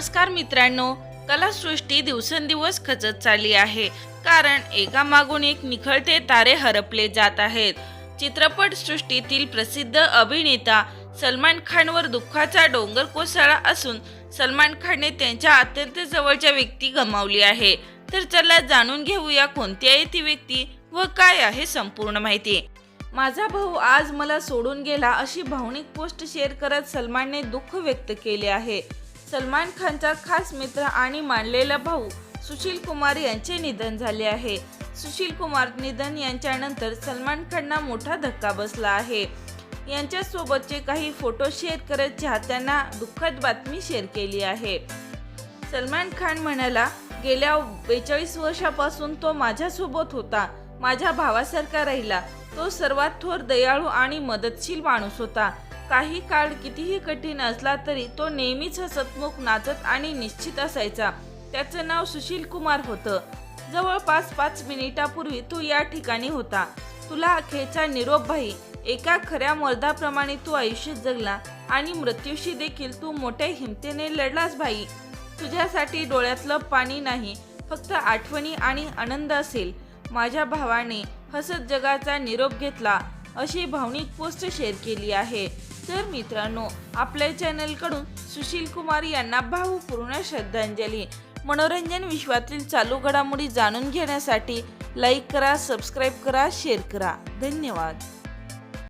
नमस्कार मित्रांनो, कलासृष्टी दिवसेंदिवस खचत चालली आहे, कारण एकामागून एक निखळते तारे हरपले जात आहेत। चित्रपट सृष्टीतील प्रसिद्ध अभिनेता सलमान खानवर दुःखाचा डोंगर कोसळला असून सलमान खानने त्यांच्या अत्यंत जवळच्या व्यक्ती गमावली आहे। तर चला जाणून घेऊया कोणती आहे ती व्यक्ती व काय आहे संपूर्ण माहिती। माझा भाऊ आज मला सोडून गेला अशी भावनिक पोस्ट शेअर करत सलमानने दुःख व्यक्त केले आहे। सलमान खानचा खास मित्र आणि मानलेला भाऊ सुशील कुमार यांचे निधन झाले आहे। सुशील कुमार निधन यांच्यानंतर सलमान खानला मोठा धक्का बसला आहे। यांच्या सोबतचे काही फोटो शेअर करत चाहत्यांना दुःखद बातमी शेअर केली आहे। सलमान खान म्हणाला, गेल्या 42 वर्षापासून तो माझ्यासोबत होता, माझ्या भावासारखा राहिला। तो सर्वात थोर, दयाळू आणि मदतशील माणूस होता। काही काळ कितीही कठीण असला तरी तो नेहमीच हसतमुख, नाचत आणि निश्चित असायचा। त्याचं नाव सुशील कुमार होतं। जवळपास 5 मिनिटापूर्वी तो या ठिकाणी होता। तुला अखेरचा निरोप भाई। एका खऱ्या मर्दाप्रमाणे तू आयुष्य जगला आणि मृत्यूशी देखील तू मोठ्या हिमतीने लढलास भाई। तुझ्यासाठी डोळ्यातलं पाणी नाही, फक्त आठवणी आणि आनंद असेल। माझ्या भावाने हसत जगाचा निरोप घेतला, अशी भावनिक पोस्ट शेअर केली आहे। तर मित्रांनो, आपल्या चॅनलकडून सुशील कुमार यांना भावपूर्ण श्रद्धांजली। मनोरंजन विश्वातील चालू घडामोडी जाणून घेण्यासाठी लाईक करा, सबस्क्राईब करा, शेअर करा। धन्यवाद।